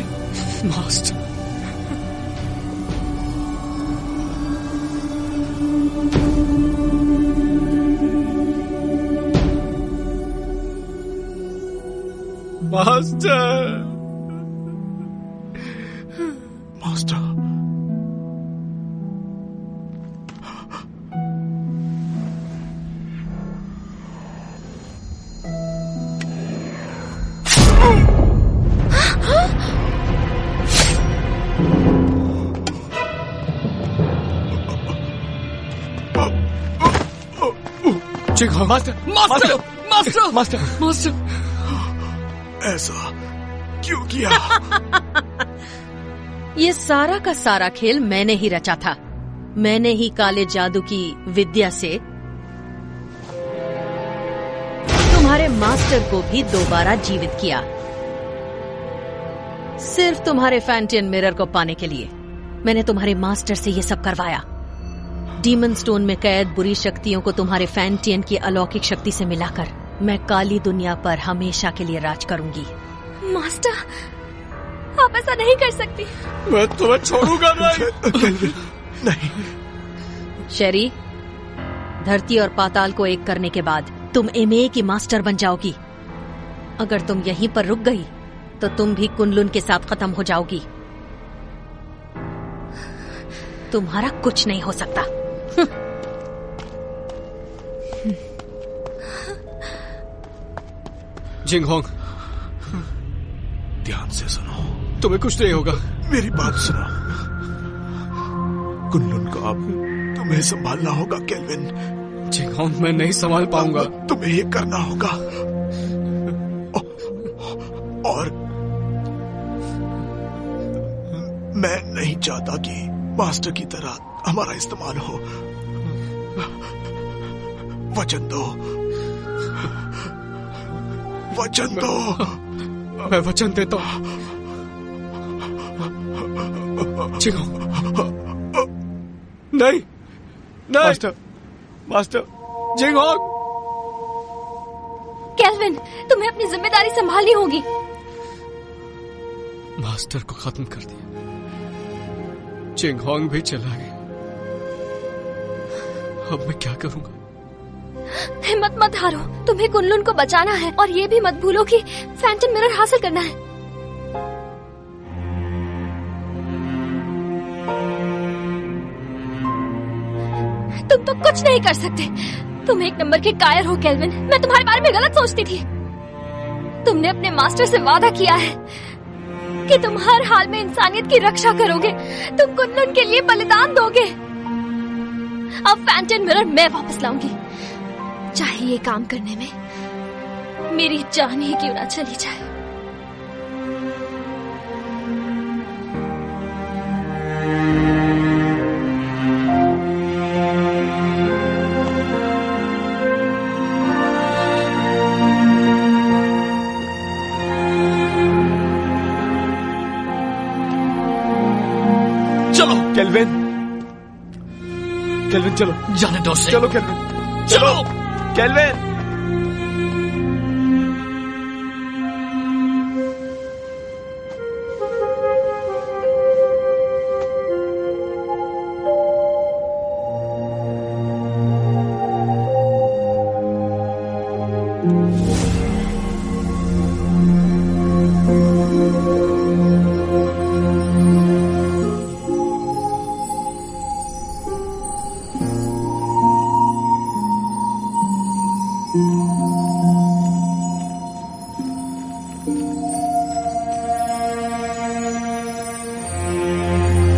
Master, master, master, Jinghong, master, master, master, master, master, ऐसा क्यों किया? ये सारा का सारा खेल मैंने ही रचा था। मैंने ही काले जादू की विद्या से तुम्हारे मास्टर को भी दोबारा जीवित किया, सिर्फ तुम्हारे फैंटियन मिरर को पाने के लिए। मैंने तुम्हारे मास्टर से ये सब करवाया। डीमन स्टोन में कैद बुरी शक्तियों को तुम्हारे फैंटियन की अलौकिक शक्ति से मिलाकर मैं काली दुनिया पर हमेशा के लिए राज करूंगी। मास्टर, आप ऐसा नहीं कर सकती। मैं तुम्हें छोड़ूंगा नहीं। नहीं। शेरी, धरती और पाताल को एक करने के बाद तुम एमए की मास्टर बन जाओगी। अगर तुम यहीं पर रुक गई तो तुम भी कुनलुन के साथ खत्म हो जाओगी। तुम्हारा कुछ नहीं हो सकता। जिंगहोंग, ध्यान से सुनो। तुम्हें कुछ नहीं होगा। मेरी बात सुनो। कुनलुन को अब तुम्हें संभालना होगा केल्विन। जिंगहोंग, मैं नहीं संभाल पाऊंगा। तुम्हें ये करना होगा। और मैं नहीं चाहता कि मास्टर की तरह हमारा इस्तेमाल हो। वचन दो, वचन दो। मैं वचन देता हूं। जिंगहोंग, नहीं, मास्टर, मास्टर, जिंगहोंग। केल्विन, तुम्हें अपनी जिम्मेदारी संभालनी होगी। मास्टर को खत्म कर दिया, जिंगहोंग भी चला गया। अब मैं क्या करूंगा? हिम्मत मत हारो, तुम्हें कुनलुन को बचाना है और ये भी मत भूलो कि फैंटम मिरर हासिल करना है। तुम तो कुछ नहीं कर सकते। तुम एक नंबर के कायर हो केल्विन। मैं तुम्हारे बारे में गलत सोचती थी। तुमने अपने मास्टर से वादा किया है कि तुम हर हाल में इंसानियत की रक्षा करोगे। तुम कुनलुन के लिए बलिदान दोगे। अब फैंटम मिरर मैं वापस लाऊंगी, चाहे ये काम करने में मेरी जान ही क्यों ना चली जाए। चलो केल्विन, केल्विन चलो, जाने दो उसे। चलो केल्विन, चलो केल्विन।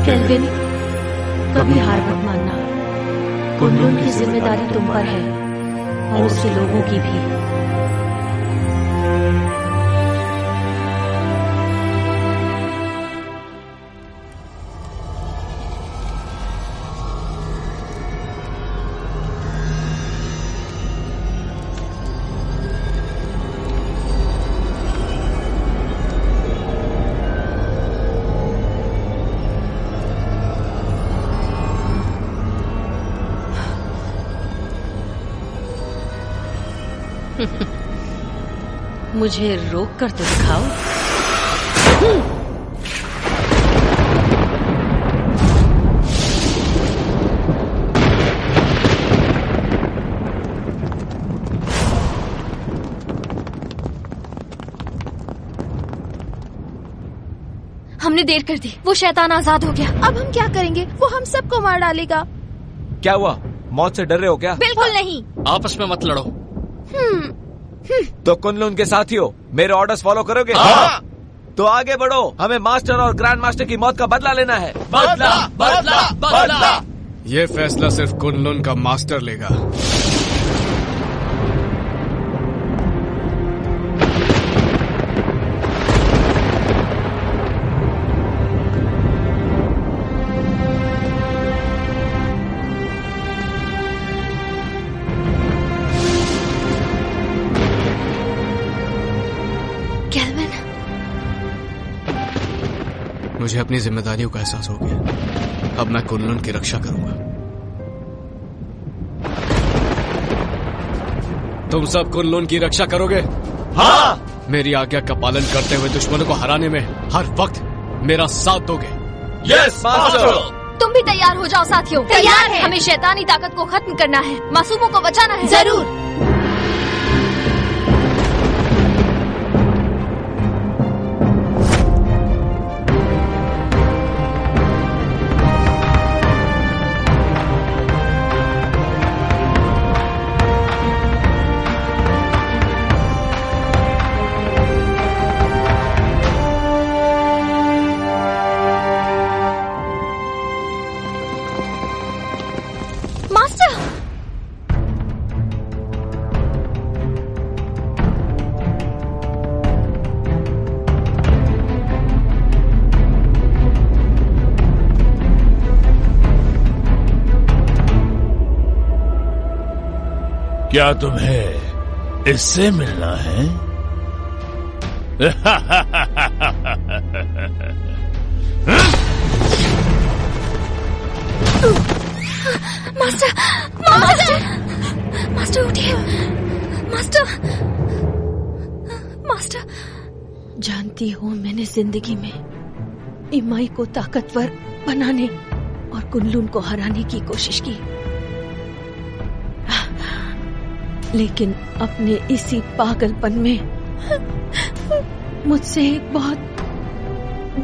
केल्विन, कभी हार मत मानना। कुनलुन की जिम्मेदारी तुम पर है और उसके लोगों की भी। मुझे रोक कर तो दिखाओ। हमने देर कर दी, वो शैतान आजाद हो गया। अब हम क्या करेंगे? वो हम सबको मार डालेगा। क्या हुआ? मौत से डर रहे हो क्या? बिल्कुल नहीं। आपस में मत लड़ो। तो कुनलुन के साथी हो, मेरे ऑर्डर्स फॉलो करोगे? हाँ। तो आगे बढ़ो, हमें मास्टर और ग्रैंड मास्टर की मौत का बदला लेना है। बदला, बदला, बदला। ये फैसला सिर्फ कुनलुन का मास्टर लेगा। मुझे अपनी जिम्मेदारियों का एहसास हो गया। अब मैं कुनलुन की रक्षा करूंगा। तुम सब कुनलुन की रक्षा करोगे? हाँ। मेरी आज्ञा का पालन करते हुए दुश्मनों को हराने में हर वक्त मेरा साथ दोगे? Yes master. तुम भी तैयार हो जाओ साथियों। तैयार है। हमें शैतानी ताकत को खत्म करना है, मासूमों को बचाना है। जरूर। क्या तुम्हें इससे मिलना है? मास्टर, मास्टर, मास्टर उठिए, मास्टर, मास्टर। जानती हो, मैंने जिंदगी में इमाई को ताकतवर बनाने और कुनलुन को हराने की कोशिश की, लेकिन अपने इसी पागलपन में मुझसे एक बहुत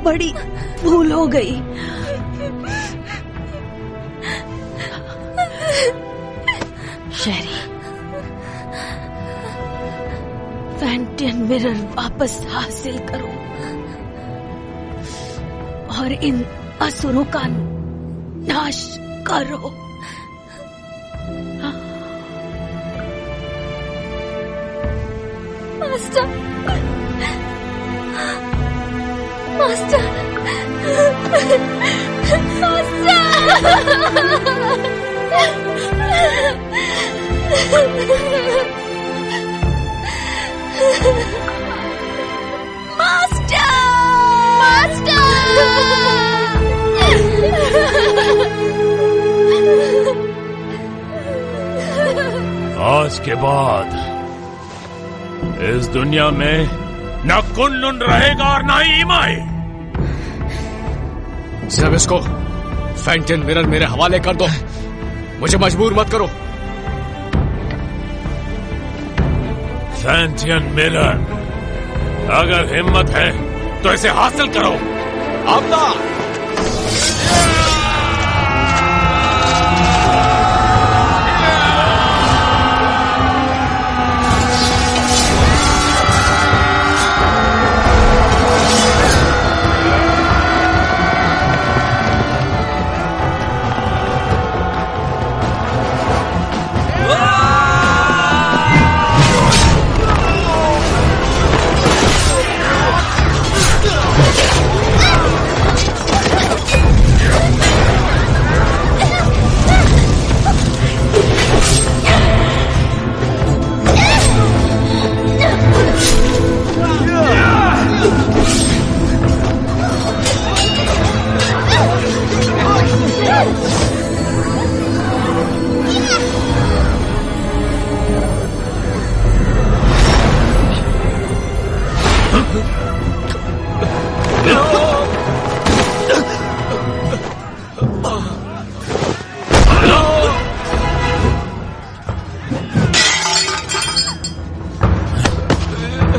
बड़ी भूल हो गई। शेरी, फैंटियन मिरर वापस हासिल करो और इन असुरों का नाश करो। मास्टर, मास्टर, आज के बाद इस दुनिया में न कुनलुन रहेगा और न ही इमाई। सिर्फ इसको फैंटियन मिरर मेरे हवाले कर दो, मुझे मजबूर मत करो। फैंटियन मिरर, अगर हिम्मत है तो इसे हासिल करो। आपदा!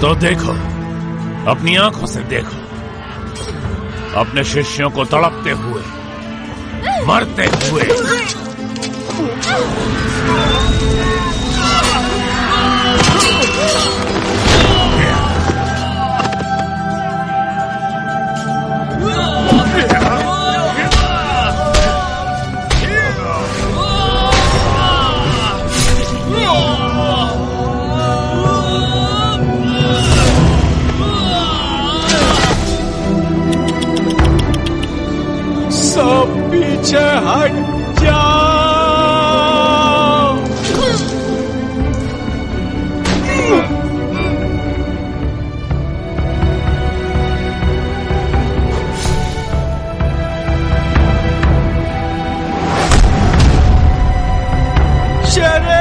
तो देखो, अपनी आंखों से देखो, अपने शिष्यों को तड़पते हुए, मरते हुए। सब पीछे हट जाओ। शेरे!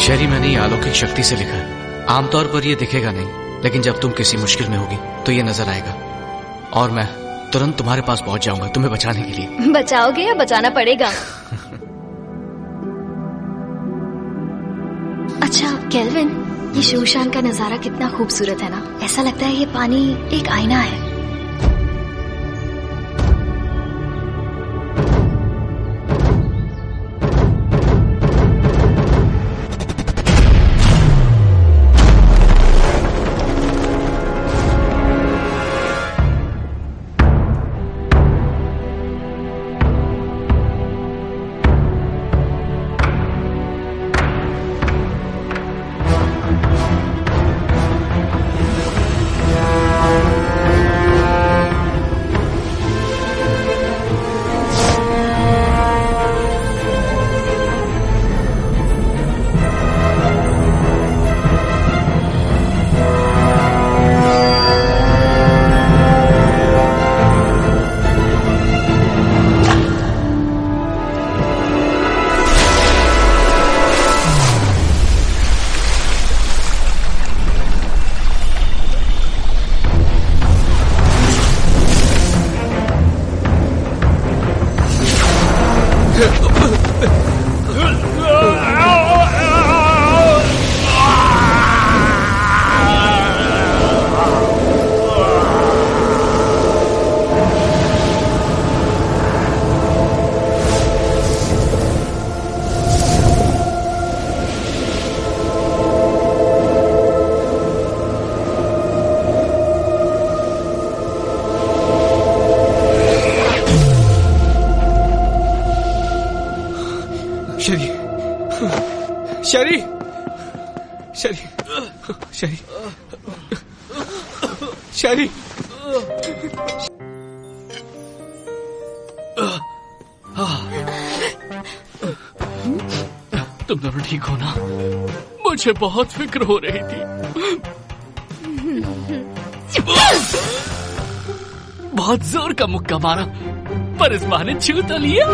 शेरी, मैंने ये अलौकिक शक्ति से लिखा है। आमतौर पर ये दिखेगा नहीं, लेकिन जब तुम किसी मुश्किल में होगी तो ये नजर आएगा और मैं तुरंत तुम्हारे पास पहुंच जाऊंगा तुम्हें बचाने के लिए। बचाओगे या बचाना पड़ेगा? अच्छा केल्विन, ये शूशान का नजारा कितना खूबसूरत है ना। ऐसा लगता है ये पानी एक आईना है। शरी, शरी, शरी, शरी। तुम दोनों ठीक हो ना? मुझे बहुत फिक्र हो रही थी। बहुत जोर का मुक्का मारा, पर इस बहाने छू तो लिया।